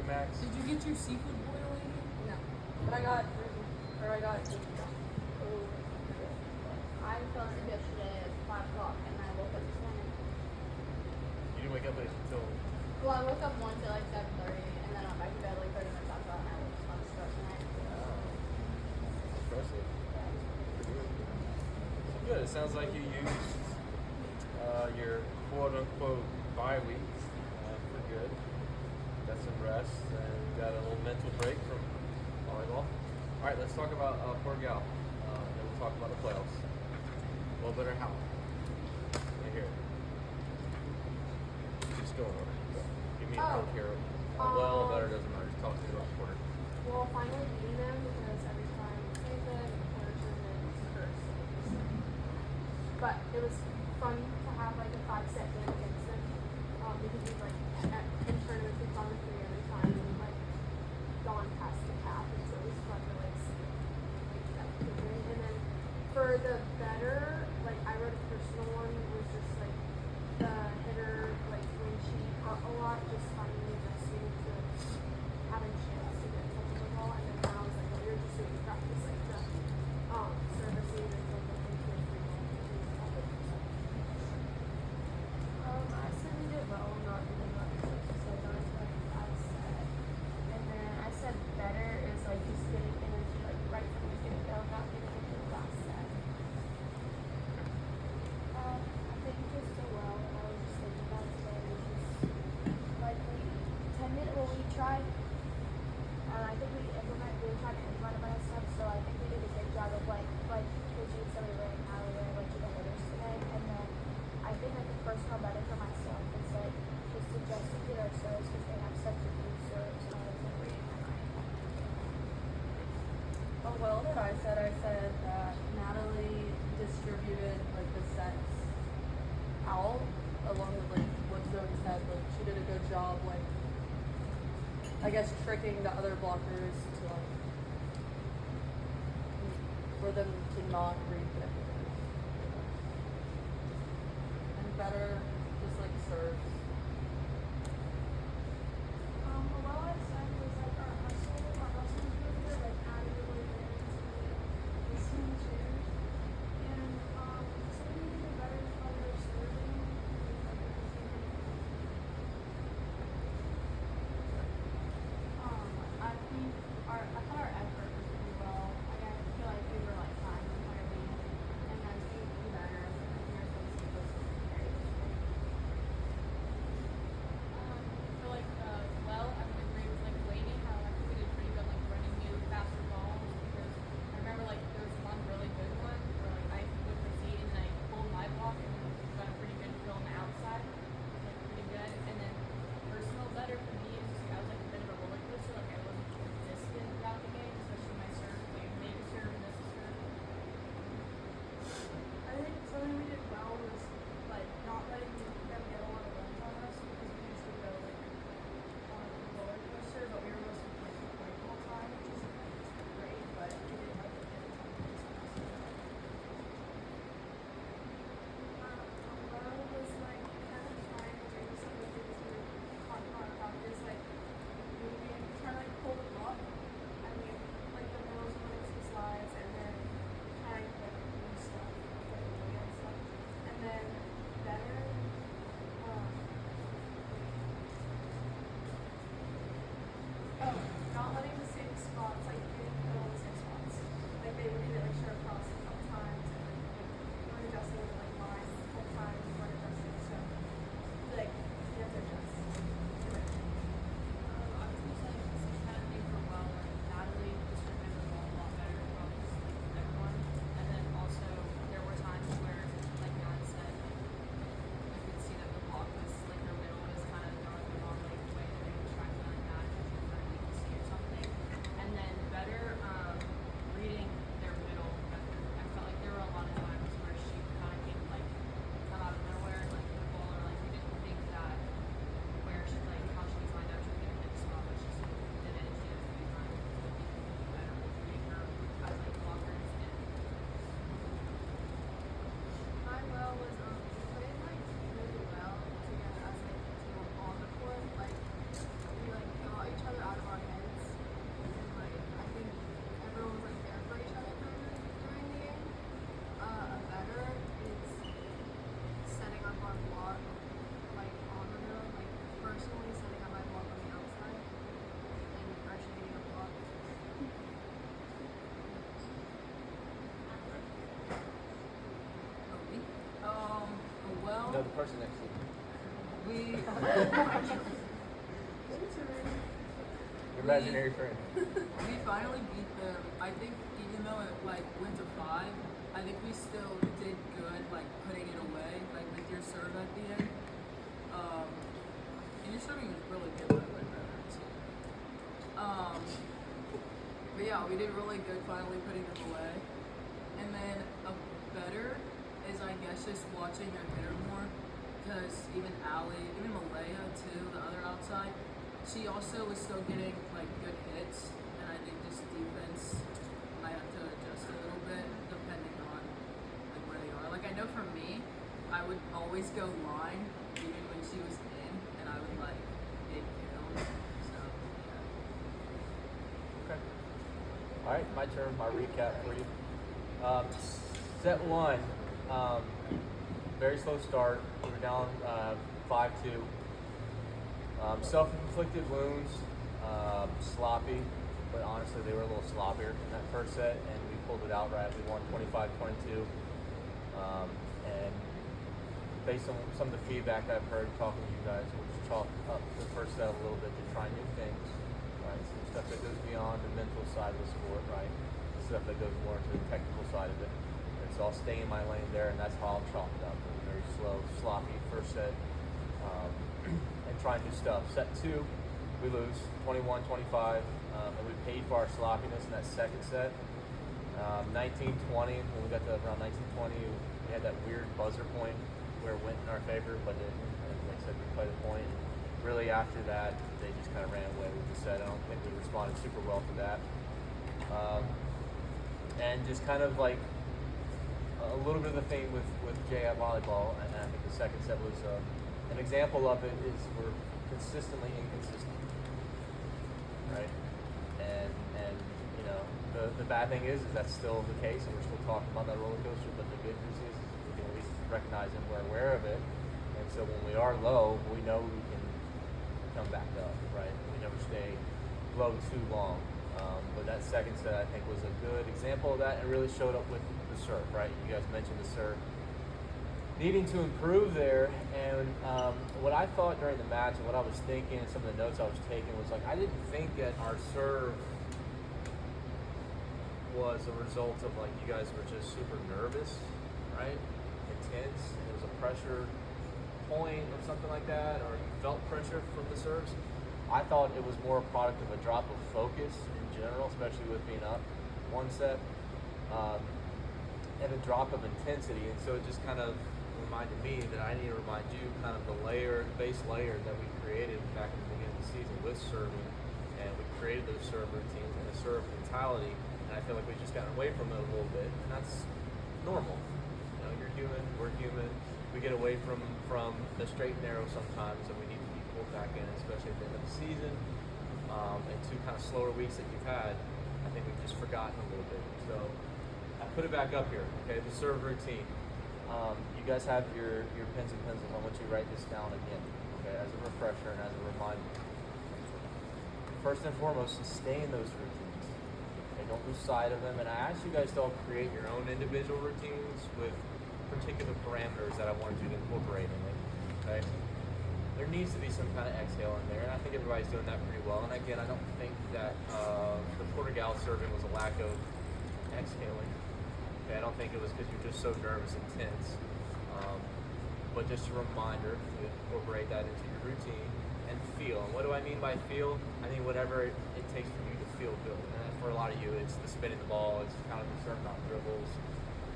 Max. Did you get your seafood boiling? No. But I got I fell asleep yesterday at 5 o'clock and I woke up this morning. You didn't wake up until. Well, I woke up once at like 7:30 and then I went back to bed like 30 minutes after that and I was on stress tonight. Wow. Impressive. Good. It sounds like you used your quote unquote bye week for good. Got some rest and got a little mental break from volleyball. All right, let's talk about Port Gal. Then we'll talk about the playoffs. Well, better how? Right here. Just go in order. Go. Give me a count here. Well, better doesn't matter. Just talk to me about Porter. well, finally beating them because every time we played them, the corner tournament was cursed. But it was fun to have like a 5-set game against them because we like in tournaments we've gone to 3 every time and we've like gone past the cap, and so it was fun to like see like that moving. And then for the better, like I wrote a personal one was just like the hitter, like when she cut a lot, just finally adjusting to having a chance to get something with the ball. And then I was like, well, you're just doing practice like the servicing and like looking to free ball. I said we did well, not really much. So I was like, I said, and then I said better is like just getting energy like right from the get-go, not getting into the last set. I think just so well. I was just thinking about today was just like we tried, and I think we tried to implement a bunch of stuff. So I think we did a good job of like because you said we were in how we were like to the hitters today, and then I think like the personal better for myself is like just adjusting to their serves because they have such a good serves, and I was like reading my mind. Oh, well, that I said that Natalie distributed like the sets out along with like what Zoe said. Like she did a good job, like I guess tricking the other blockers to like for them to not read the hitters. And better just like serves. Well, I said was like our hustle was really good, like adding really good into the listening chairs. And so we need to get better as far as serving. I thought our effort was pretty well. Like I feel like we were like fine with where we and then we better. And here's what was very person next to you. We Your imaginary friend. we finally beat them. I think even though it like went to 5, I think we still did good like putting it away, like with your serve at the end. And your serving was really good by the way, Brother. But yeah, we did really good finally putting them away. And then a better is I guess just watching their hitter more. Because even Allie, even Malaya too, the other outside, she also was still getting like good hits. And I think just defense might have to adjust a little bit depending on like where they are. Like I know for me, I would always go line even when she was in, and I would like get kills. So yeah. Okay. All right, my turn. My recap for you. Set 1, very slow start. We were down 5-2. Self-inflicted wounds, sloppy, but honestly they were a little sloppier in that first set, and we pulled it out right. We won 25-22. And based on some of the feedback I've heard talking to you guys, we'll just chalk up the first set a little bit to try new things, right? Some stuff that goes beyond the mental side of the sport, right? Stuff that goes more into the technical side of it. And so I'll stay in my lane there, and that's how I'll chalk it up. It was very slow, sloppy first set, and try new stuff. Set 2, we lose 21-25, and we paid for our sloppiness in that second set. 19-20, when we got to around 19-20, we had that weird buzzer point where it went in our favor, but it, like I said, we played a point. Really, after that, they just kind of ran away with the set. I don't think we responded super well to that. And just kind of like a little bit of the thing with Jay at volleyball, and I think the second set was an example of it is we're consistently inconsistent, right? And you know the bad thing is that's still the case, and we're still talking about that roller coaster. But the good news is we can at least recognize it, we're aware of it, and so when we are low, we know we can come back up, right? We never stay low too long. But that second set, I think, was a good example of that, and really showed up with the serve, right? You guys mentioned the serve needing to improve there, and what I thought during the match and what I was thinking and some of the notes I was taking was like, I didn't think that our serve was a result of like you guys were just super nervous, right? Intense, and it was a pressure point or something like that, or you felt pressure from the serves. I thought it was more a product of a drop of focus in general, especially with being up 1 set, and a drop of intensity. And so it just kind of reminded me that I need to remind you kind of the base layer that we created back in the beginning of the season with serving. And we created those serve routines and a serve mentality. And I feel like we've just gotten away from it a little bit. And that's normal. You know, you're human, we're human. We get away from the straight and narrow sometimes, and we need to be pulled back in, especially at the end of the season. And 2 kind of slower weeks that you've had, I think we've just forgotten a little bit. So I put it back up here, okay, the serve routine. You guys have your pens and pencils. I want you to write this down again, okay, as a refresher and as a reminder. First and foremost, is stay in those routines. Okay, don't lose sight of them. And I asked you guys to all create your own individual routines with particular parameters that I wanted you to incorporate in it, okay? There needs to be some kind of exhale in there, and I think everybody's doing that pretty well. And again, I don't think that the Portugal serving was a lack of exhaling. Okay, I don't think it was because you're just so nervous and tense. But just a reminder to incorporate that into your routine and feel. And what do I mean by feel? I mean whatever it takes for you to feel good. And for a lot of you, it's the spinning the ball, it's kind of the serve not dribbles.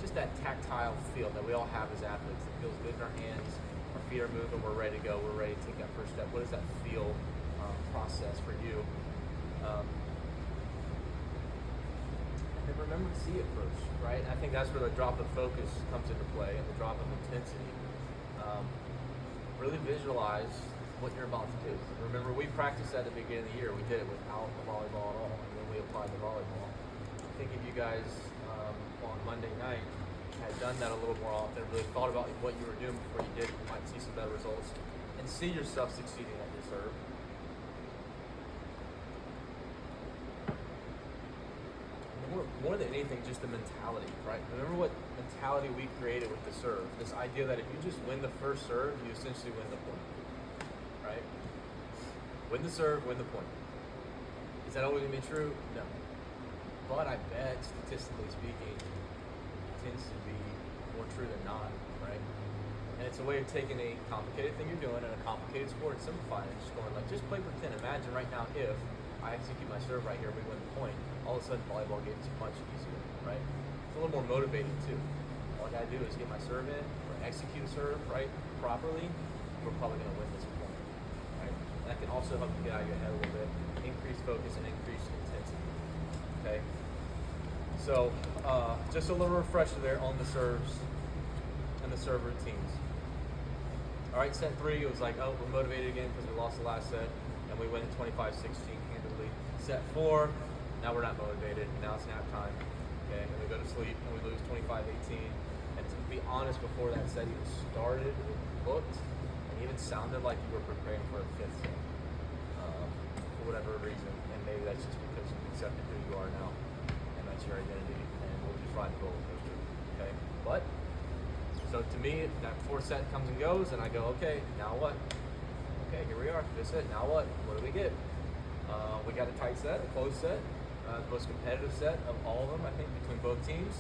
Just that tactile feel that we all have as athletes. It feels good in our hands. Our feet are moving, we're ready to go, we're ready to take that first step. What does that feel process for you? And then remember to see it first, right? And I think that's where the drop of focus comes into play and the drop of intensity. Really visualize what you're about to do. Remember, we practiced at the beginning of the year. We did it without the volleyball at all, and then we applied the volleyball. I think if you guys on Monday night had done that a little more often, really thought about what you were doing before you did it, you might see some better results and see yourself succeeding at your serve. And more than anything, just the mentality, right? Remember what mentality we created with the serve. This idea that if you just win the first serve, you essentially win the point, right? Win the serve, win the point. Is that always going to be true? No. But I bet, statistically speaking, it tends to be more true than not, right? And it's a way of taking a complicated thing you're doing in a complicated sport and simplifying it. Just going like, just play pretend. Imagine right now if I execute my serve right here, we win the point. All of a sudden, volleyball game's much easier, right? It's a little more motivating too. All I gotta do is get my serve in, or execute a serve right properly. We're probably gonna win this point, right? And that can also help you get out of your head a little bit, increase focus and increase intensity. Okay. So, just a little refresher there on the serves and the serve routines. All right, set 3, it was like, oh, we're motivated again because we lost the last set, and we win at 25-16 handily. Set 4, now we're not motivated, now it's nap time, okay, and we go to sleep, and we lose 25-18. And to be honest, before that set even started, it looked and even sounded like you were preparing for a 5th set, for whatever reason, and maybe that's just because you've accepted who you are now, and that's your identity, and we'll just ride the roller coaster, okay? But so to me, that 4th set comes and goes, and I go, okay, now what? Okay, here we are, 5th set, now what? What do we get? We got a tight set, a close set, the most competitive set of all of them, I think, between both teams.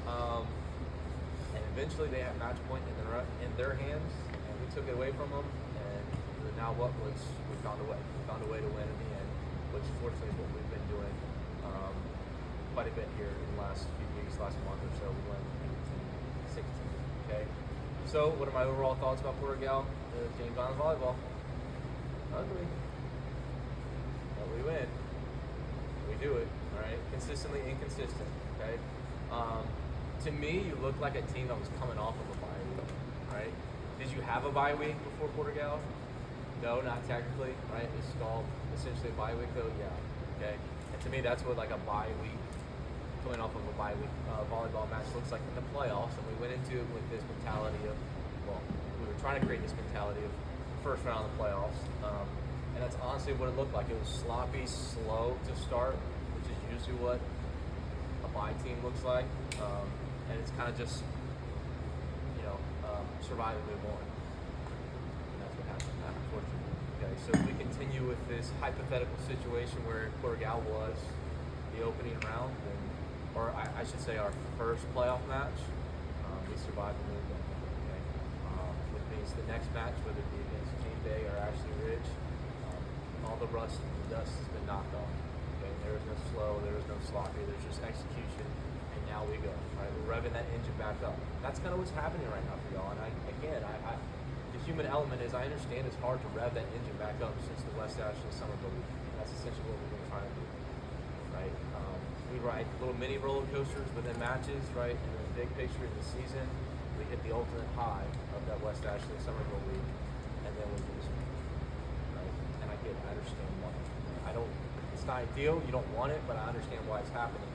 And eventually they had match point in their hands, and we took it away from them, and now what was, we found a way. We found a way to win in the end, which fortunately is what we've been doing quite a bit here in the last few weeks, last month or so. We won 18-16. Okay, so what are my overall thoughts about Porter Gal James Island volleyball? Ugly, but we win. We do it. All right, consistently inconsistent. Okay, to me, you look like a team that was coming off of a bye week. Right? Did you have a bye week before Porter Gal? No, not technically. Right? It's called essentially a bye week, though. Yeah. Okay, and to me, that's what like a bye week, coming off of a bye week volleyball match looks like in the playoffs, and we went into it with this mentality of, well, we were trying to create this mentality of first round of the playoffs, and that's honestly what it looked like. It was sloppy, slow to start, which is usually what a bye team looks like, and it's kind of just, survive and move on. And that's what happened, unfortunately. Okay, so if we continue with this hypothetical situation where Porter Gal was the opening round, then or I should say our first playoff match, we survived and moved on. Okay? Which means the next match, whether it be against Gene Day or Ashley Ridge, all the rust and the dust has been knocked off. Okay? There is no slow, there is no sloppy, there's just execution, and now we go. Right? We're revving that engine back up. That's kind of what's happening right now for y'all. And the human element is I understand it's hard to rev that engine back up since the West Ashley Summer Bowl. That's essentially what we've been trying to do. Right? We ride little mini roller coasters within matches, right? And in the big picture of the season, we hit the ultimate high of that West Ashley Summer Bowl week, and then we lose. Right? And I understand why. It's not ideal, you don't want it, but I understand why it's happening.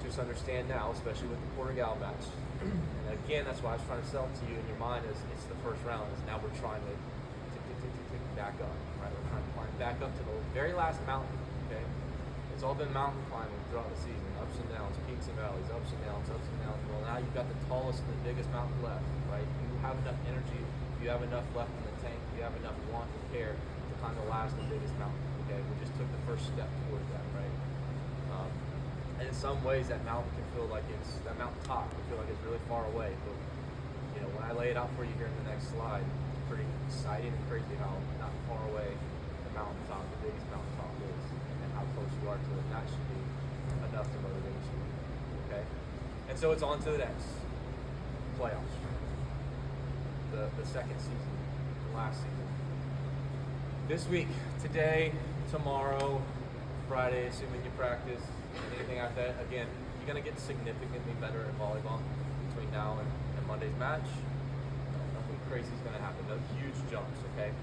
Just understand now, especially with the Porter Gal match. And again, that's why I was trying to sell to you in your mind is it's the first round, is now we're trying to tick back up, right? We're trying to climb back up to the very last mountain, okay? It's all been mountain climbing throughout the season, ups and downs, peaks and valleys, ups and downs, ups and downs. Well, now you've got the tallest and the biggest mountain left, right? You have enough energy, you have enough left in the tank, you have enough want and care to climb the last and biggest mountain, okay? We just took the first step towards that, right? And in some ways, that mountain can feel like that mountaintop can feel like it's really far away. But, when I lay it out for you here in the next slide, it's pretty exciting and crazy how not far away the mountaintop, the biggest mountaintop is, and how close you are to it. And that should be enough to motivate you, okay? And so it's on to the next playoffs, the second season, the last season. This week, today, tomorrow, Friday, assuming you practice, anything after that, again, you're going to get significantly better at volleyball between now and Monday's match. Nothing crazy is going to happen. No huge jumps, okay?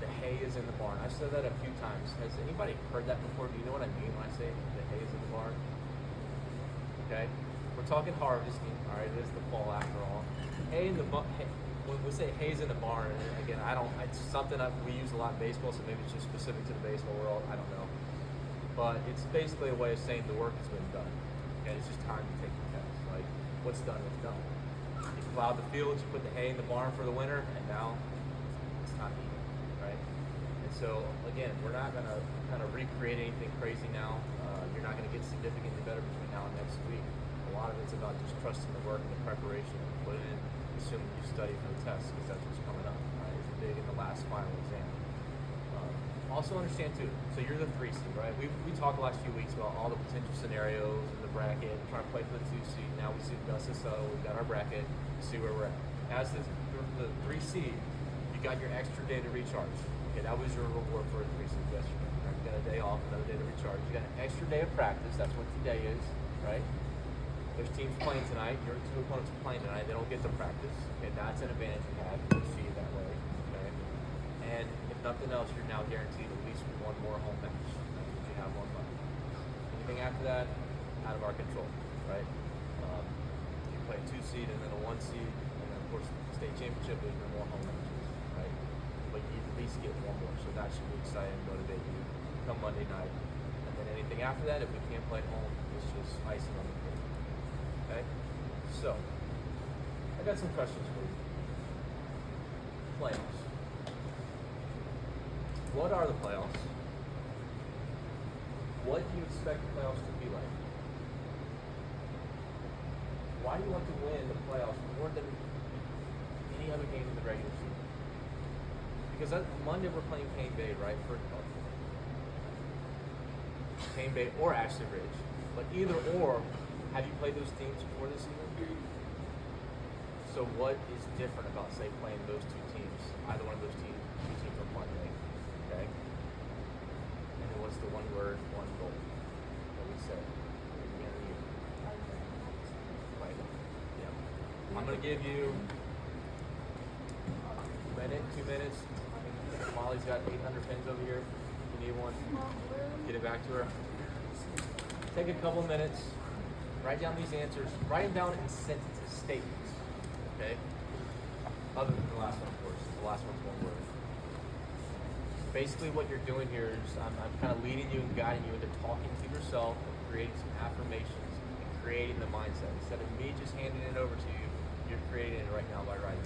The hay is in the barn. I've said that a few times. Has anybody heard that before? Do you know what I mean when I say the hay is in the barn? Okay? We're talking harvesting, all right? It is the fall after all. Hay in the barn. When we say hay's in the barn, and again, it's something that we use a lot in baseball, so maybe it's just specific to the baseball world. I don't know. but it's basically a way of saying the work has been done. Okay, it's just time to take the test. Like, what's done is done. You plowed the fields, you put the hay in the barn for the winter, and now it's time to eat it, right? And so, again, we're not going to kind of recreate anything crazy now. You're not going to get significantly better between now and next week. A lot of it's about just trusting the work and the preparation that you put in, assuming you study for the test, because that's what's coming up, right? It's big in the last final exam. Also understand too, so you're the 3 seed, right? We talked the last few weeks about all the potential scenarios in the bracket, trying to play for the 2 seed. Now we see Augusta, so we've got our bracket, see where we're at. As the 3 seed, you got your extra day to recharge. Okay, that was your reward for a 3 seed yesterday. Right? You got a day off, another day to recharge. You got an extra day of practice, that's what today is, right? There's teams playing tonight, your 2 opponents are playing tonight, they don't get to practice. Okay, that's an advantage you have, you see it that way, okay? And if nothing else, you're now guaranteed at least 1 more home match. That means you have 1 month. Anything after that, out of our control, right? You play a 2 seed and then a 1 seed, and then of course the state championship is more home matches, right? But you at least get 1 more, so that should be exciting and motivate you come Monday night. And then anything after that, if we can't play at home, it's just icing on the cake. Okay? So, I got some questions for you. Playoffs. What are the playoffs? What do you expect the playoffs to be like? Why do you want to win the playoffs more than any other game in the regular season? Because Monday we're playing Cane Bay, right? For Cane Bay or Ashley Ridge. But either or, have you played those teams before this season? So what is different about, say, playing those 2 teams, either one of those 2 teams on Monday, okay? And then what's the 1 word, 1 goal that we say at the beginning of the year? Right. Yeah. I'm gonna give you a minute, 2 minutes. Molly's got 800 pins over here. If you need one, get it back to her. Take a couple minutes. Write down these answers. Write them down in sentences, statements. Okay? Other than the last one, of course. The last one's 1 word. Basically, what you're doing here is I'm kind of leading you and guiding you into talking to yourself and creating some affirmations and creating the mindset. Instead of me just handing it over to you, you're creating it right now by writing.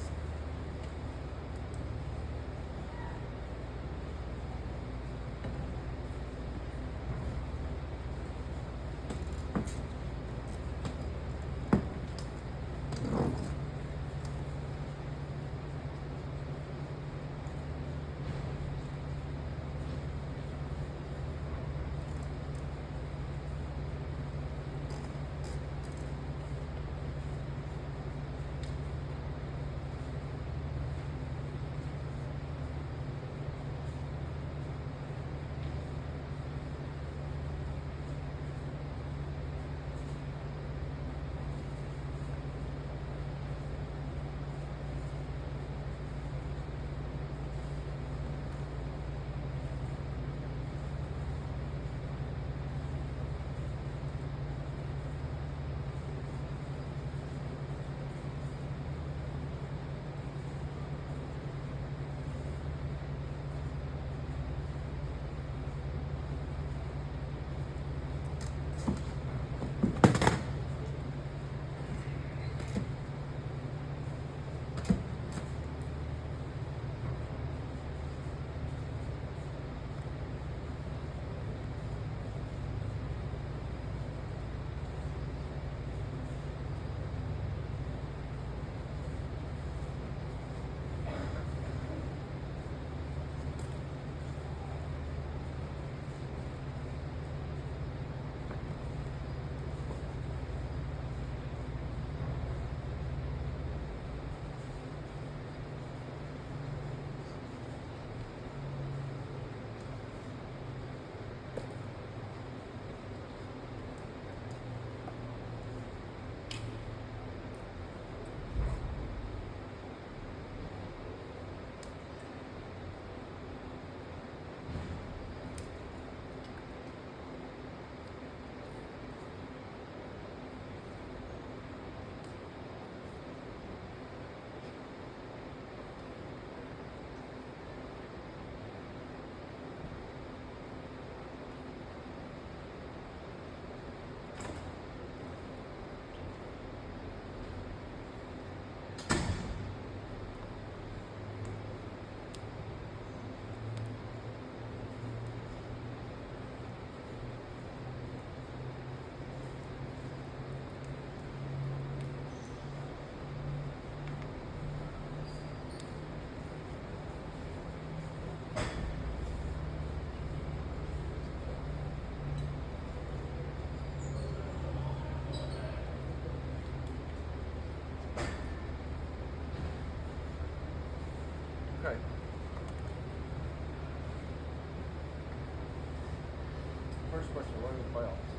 playoffs.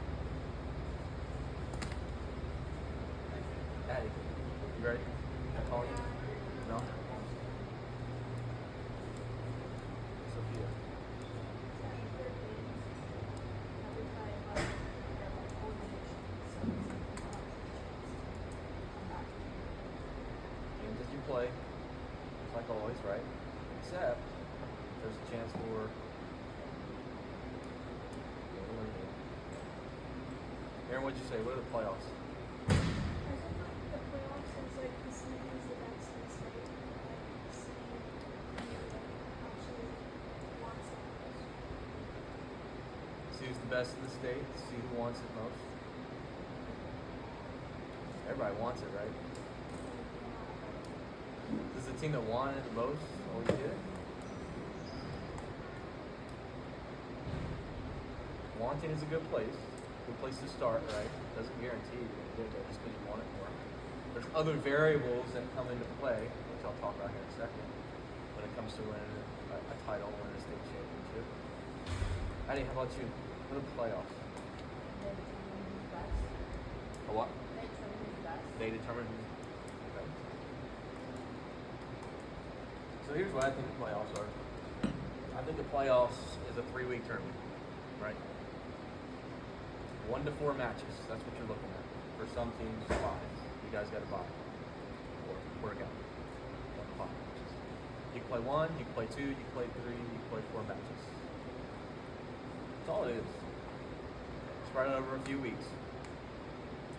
Addie, you ready? Can I call you? No? Sophia. Games as you play, just like always, right? Except there's a chance for Aaron, what'd you say? What are the playoffs? I think like the playoffs is like the city is the best in the state. Like the city actually wants it most. See who's the best in the state, see who wants it most. Everybody wants it, right? Does the team that wanted it the most always get it? Wanting is a good place to start, right? Doesn't guarantee you're gonna get there just because you want it more. There's other variables that come into play, which I'll talk about here in a second, when it comes to winning a title, winning a state championship. Addie, how about you? What are the playoffs? They determine who's best. A what? They determine who's best. They determine who. Okay. So here's what I think the playoffs are. I think the playoffs is a 3-week tournament, right? 1 to 4 matches. That's what you're looking at. For some teams, 5. You guys got to buy or work out. 1 to 5 matches. You can play 1, you can play 2, you can play 3, you can play 4 matches. That's all it is. Spread it over a few weeks.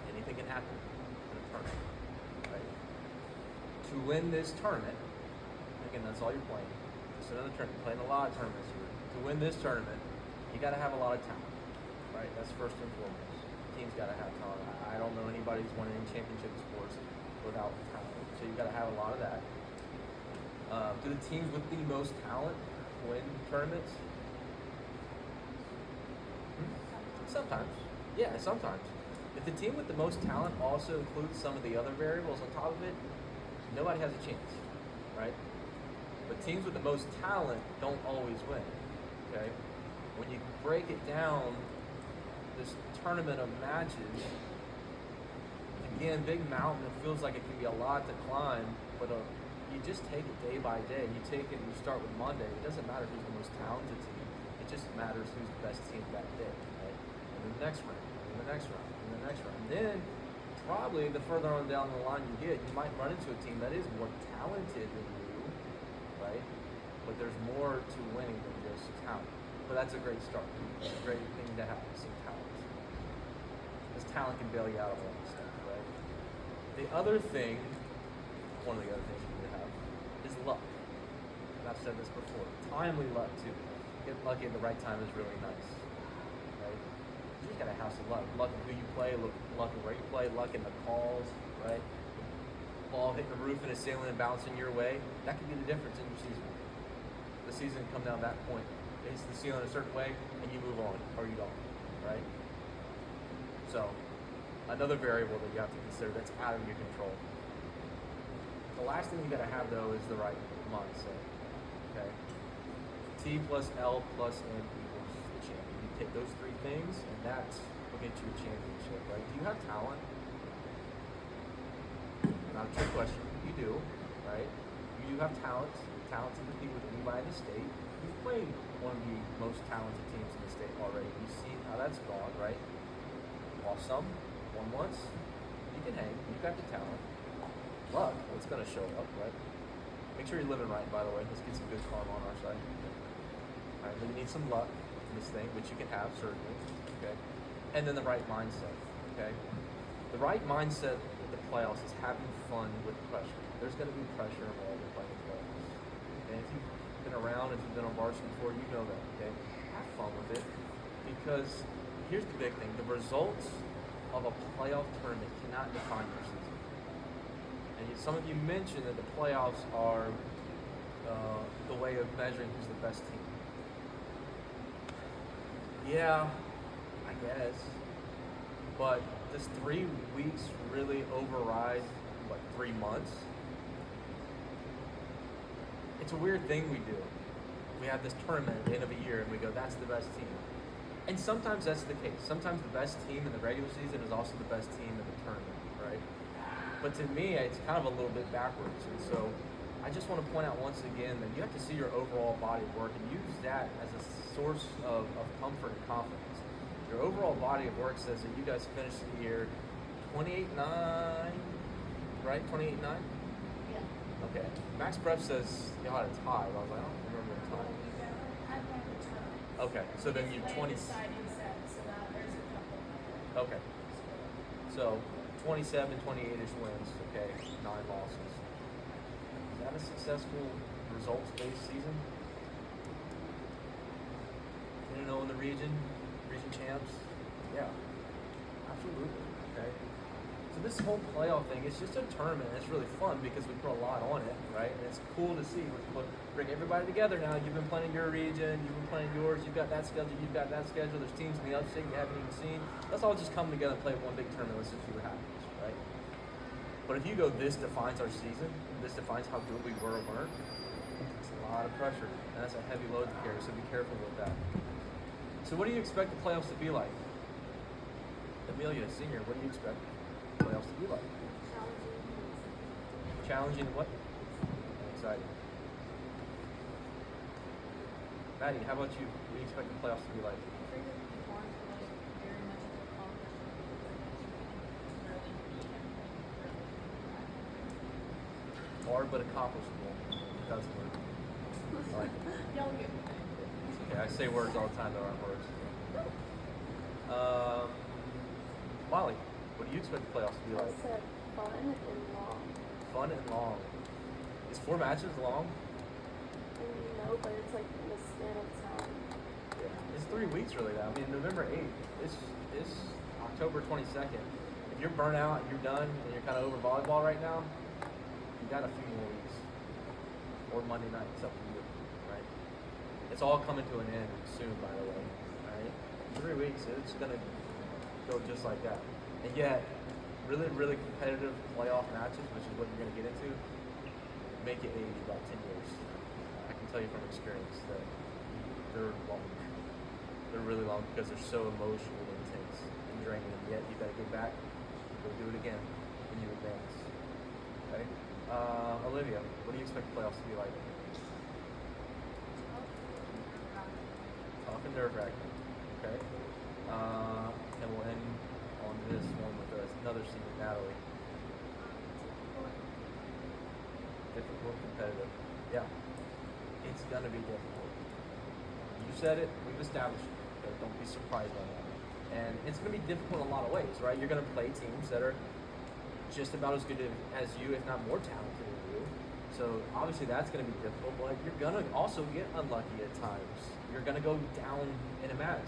Anything can happen in a tournament, right? To win this tournament, again, that's all you're playing. Just another tournament. Playing a lot of tournaments here. To win this tournament, you got to have a lot of talent, right? That's first and foremost. Team's got to have talent. I don't know anybody who's won any championship sports without talent. So you got to have a lot of that. Do the teams with the most talent win tournaments? Sometimes. Yeah, sometimes. If the team with the most talent also includes some of the other variables on top of it, nobody has a chance, right? But teams with the most talent don't always win, okay? When you break it down, this tournament of matches, again, big mountain, it feels like it can be a lot to climb, but you just take it day by day. You take it and you start with Monday. It doesn't matter who's the most talented team. It just matters who's the best team that day, right? And then the next round, and the next round, and the next round. And then probably the further on down the line you get, you might run into a team that is more talented than you, right? But there's more to winning than just talent. But that's a great start. It's a great thing to have, some talent. Because talent can bail you out of all this stuff, right? The other thing, one of the other things you need to have, is luck. And I've said this before. Timely luck, too. Getting lucky at the right time is really nice, right? You just gotta have some luck. Luck in who you play, luck in where you play, luck in the calls, right? Ball hitting the roof and a sailing and bouncing your way. That could be the difference in your season. The season come down that point. It hits the ceiling a certain way and you move on, or you don't, right? So, another variable that you have to consider that's out of your control. The last thing you gotta have though is the right mindset, okay? T plus L plus N equals the champion. You take those 3 things and that's will get you a championship, right? Do you have talent? Not a trick question. You do, right? You do have talent. Talent to compete with anybody in the state. You've played one of the most talented teams in the state already. You've seen how that's gone, right? Lost some, won once. You can hang. You've got the talent. Luck, it's going to show up, right? Make sure you're living right, by the way. Let's get some good karma on our side. All right, then you need some luck in this thing, which you can have, certainly, okay? And then the right mindset, okay? The right mindset with the playoffs is having fun with pressure. There's going to be pressure involved in playing the playoffs. And if you've been around, if you've been on varsity before, you know that, okay? Have fun with it. Because here's the big thing. The results of a playoff tournament cannot define your season. And some of you mentioned that the playoffs are the way of measuring who's the best team. Yeah, I guess. But does 3 weeks really override, 3 months? It's a weird thing we do. We have this tournament at the end of a year and we go, that's the best team. And sometimes that's the case. Sometimes the best team in the regular season is also the best team in the tournament, right? But to me, it's kind of a little bit backwards. And so I just want to point out once again that you have to see your overall body of work and use that as a source of comfort and confidence. Your overall body of work says that you guys finished the year 28-9, right? 28-9? Yeah. Okay. Max Prep says y'all had a tie. I was like, I don't remember a tie. I've never tried. Okay, so then you 20. Deciding set, so that there's a couple. Okay. So 27, 28-ish wins. Okay, 9 losses. Is that a successful results-based season? 10-0 in the region champs. Yeah, absolutely. Okay. So this whole playoff thing, it's just a tournament. It's really fun because we put a lot on it, right? And it's cool to see. We bring everybody together now. You've been playing your region. You've been playing yours. You've got that schedule. You've got that schedule. There's teams in the upstate you haven't even seen. Let's all just come together and play one big tournament. Let's just see what happens, right? But if you go, this defines our season. This defines how good we were or weren't. It's a lot of pressure, and that's a heavy load to carry. So be careful with that. So what do you expect the playoffs to be like? Amelia, senior, what do you expect the playoffs to be like? Challenging what? Exciting. Maddie, how about you? What do you expect the playoffs to be like? Hard but accomplishable. That's the word. I like it. Y'all get me. Okay, I say words all the time that aren't words. Molly, what do you expect the playoffs to be I like? said fun and long. Fun and long. Is 4 matches long? No, but it's like in the span of time. Yeah. It's 3 weeks really now. I mean, November 8th. It's October 22nd. If you're burnt out and you're done and you're kind of over volleyball right now, you got a few more weeks. Or Monday night, it's up to you, right? It's all coming to an end soon, by the way. Right? 3 weeks, it's gonna go just like that. And yet, really, really competitive playoff matches, which is what you're gonna get into, make it age about 10 years. I can tell you from experience that they're long. They're really long because they're so emotionally intense and draining. And yet, you gotta get back, go do it again, and you advance. Okay? Olivia, what do you expect the playoffs to be like? Tough and nerve-wracking. Okay? And we'll end on this one with another senior, Natalie. Difficult, competitive. Yeah. It's gonna be difficult. You said it, we've established it. Okay? Don't be surprised by that. And it's gonna be difficult in a lot of ways, right? You're gonna play teams that are just about as good as you, if not more talented than you. So obviously that's going to be difficult, but you're going to also get unlucky at times. You're going to go down in a match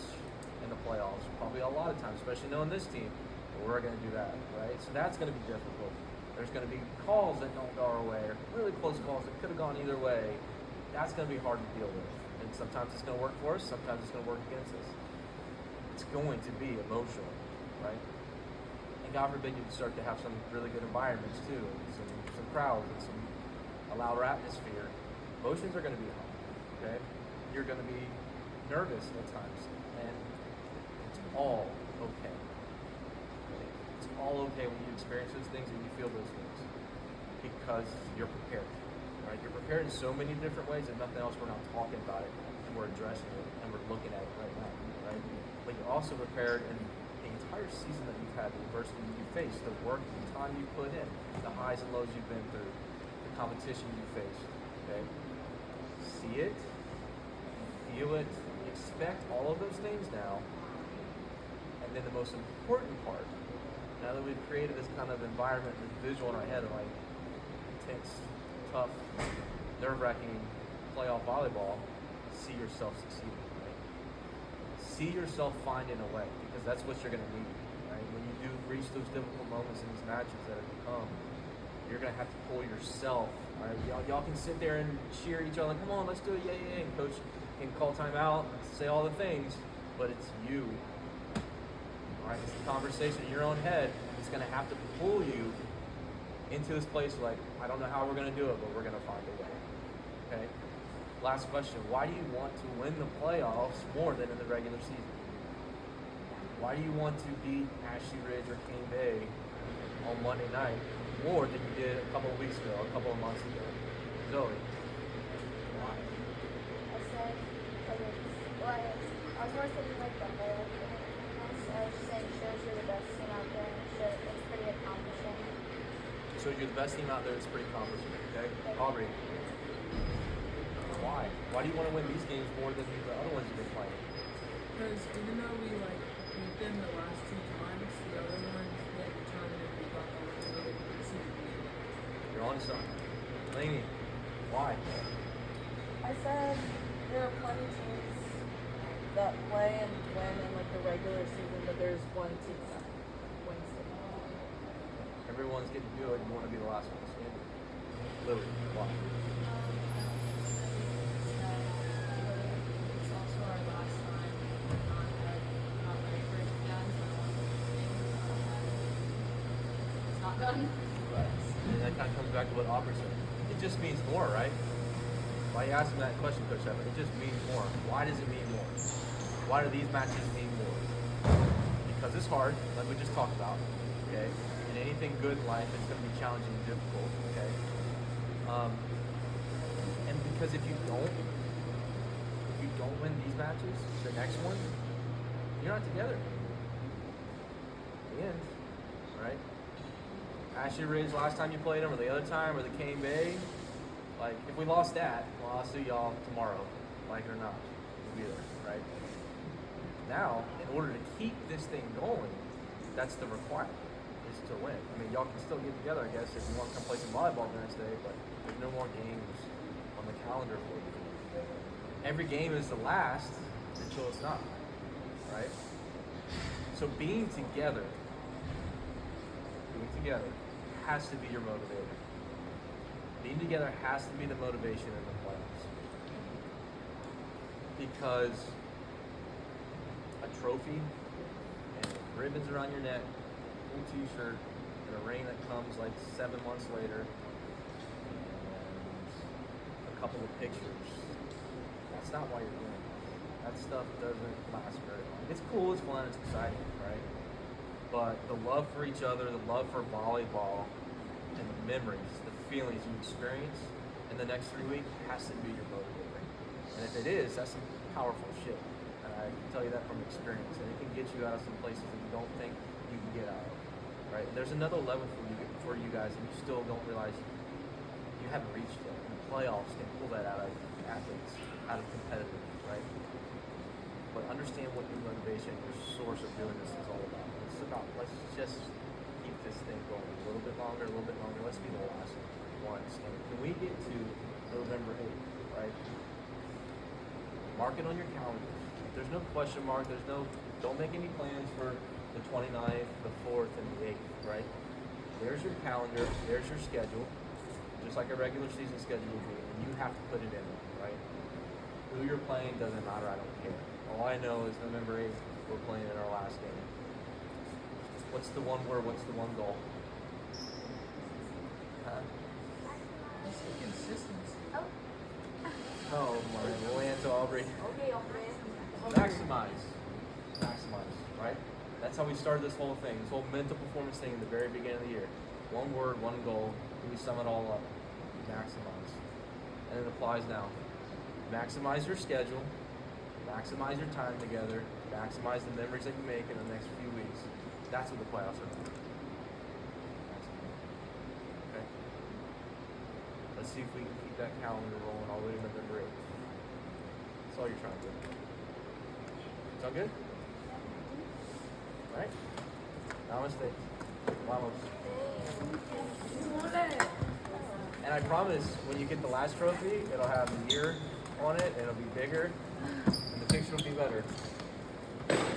in the playoffs, probably a lot of times, especially knowing this team. We're going to do that, right? So that's going to be difficult. There's going to be calls that don't go our way, or really close calls that could have gone either way. That's going to be hard to deal with. And sometimes it's going to work for us, sometimes it's going to work against us. It's going to be emotional, right? God forbid you start to have some really good environments too, and some crowds and some a louder atmosphere. Emotions are going to be high, okay? You're going to be nervous at times, and it's all okay. It's all okay when you experience those things and you feel those things because you're prepared, right? You're prepared in so many different ways. If nothing else, we're not talking about it and we're addressing it and we're looking at it right now, right? But you're also prepared in entire season that you've had, the adversity you faced, the work, the time you put in, the highs and lows you've been through, the competition you faced. Okay, see it, feel it, expect all of those things now, and then the most important part. Now that we've created this kind of environment, this visual in our head of like intense, tough, nerve-wracking playoff volleyball, see yourself succeeding. See yourself finding a way, because that's what you're going to need, right? When you do reach those difficult moments in these matches that have come, you're going to have to pull yourself, right? Y'all can sit there and cheer each other, come on, let's do it, yeah, and coach can call timeout, say all the things, but it's you, all right? It's the conversation in your own head. It's going to have to pull you into this place like, I don't know how we're going to do it, but we're going to find a way, okay? Last question, why do you want to win the playoffs more than in the regular season? Why do you want to beat Ashley Ridge or Cane Bay on Monday night more than you did a couple of weeks ago, a couple of months ago? Zoe, why? I said, because I was more thinking like the whole thing. I was just saying shows you're the best team out there. It's pretty accomplishing. So you're the best team out there. It's pretty accomplishing. Okay, Aubrey. Why? Why do you want to win these games more than the other ones you've been playing? Because even though we like beat them the last 2 times, the other ones we had determined if we got eliminated, we seemed to be. You're on to something. Laney, why? I said there are plenty of teams that play and win in like the regular season, but there's one team that wins the Everyone's getting good. You want to be the last one to stand. Lily, why? It's also our last time not ready for it again, so it's not done. Right. And that kind of comes back to what Aubrey said. It just means more, right? Why you asking that question, Coach Evan? It just means more. Why does it mean more? Why do these matches mean more? Because it's hard, like we just talked about, okay? And anything good in life is going to be challenging and difficult, okay? And because if you don't win these matches, the next one, you're not together. The end, right? Ashley Ridge last time you played them, or the other time, or the Cane Bay. Like, if we lost that, well, I'll see y'all tomorrow, like it or not. We'll be there, right? Now, in order to keep this thing going, that's the requirement, is to win. I mean, y'all can still get together, I guess, if you want to come play some volleyball the next day, but there's no more games on the calendar for you. Every game is the last until it's not, right? So being together has to be your motivator. Being together has to be the motivation in the playoffs. Because a trophy and ribbons around your neck, full t-shirt, and a ring that comes like 7 months later, and a couple of pictures, that's not why you're doing it. That stuff doesn't last very long. It's cool, it's fun, it's exciting, right? But the love for each other, the love for volleyball, and the memories, the feelings you experience in the next 3 weeks has to be your motivator. And if it is, that's some powerful shit. And I can tell you that from experience. And it can get you out of some places that you don't think you can get out of. Right? There's another level for you guys, and you still don't realize you haven't reached yet. And the playoffs can pull that out of athletes, out of competitors, right? But understand what your motivation, your source of doing this is all about. It's about, let's just keep this thing going a little bit longer. Let's be the last ones. And can we get to November 8th, right? Mark it on your calendar. There's no question mark. Don't make any plans for the 29th, the 4th, and the 8th, right? There's your calendar. There's your schedule. Just like a regular season schedule would be. And you have to put it in, right? Who you're playing doesn't matter. I don't care. All I know is November 8th, we're playing in our last game. What's the one word? What's the one goal? It's the consistency. Oh, Maria. We'll answer Aubrey. Okay, Aubrey. Maximize, right? That's how we started this whole thing, this whole mental performance thing in the very beginning of the year. One word, one goal, and we sum it all up. Maximize. And it applies now. Maximize your schedule, maximize your time together, maximize the memories that you make in the next few weeks. That's what the playoffs are about. Okay? Let's see if we can keep that calendar rolling all the way to November 8th. That's all you're trying to do. Sound good? Right? Namaste. Vamos. And I promise, when you get the last trophy, it'll have a year on it, it'll be bigger, and the picture will be better.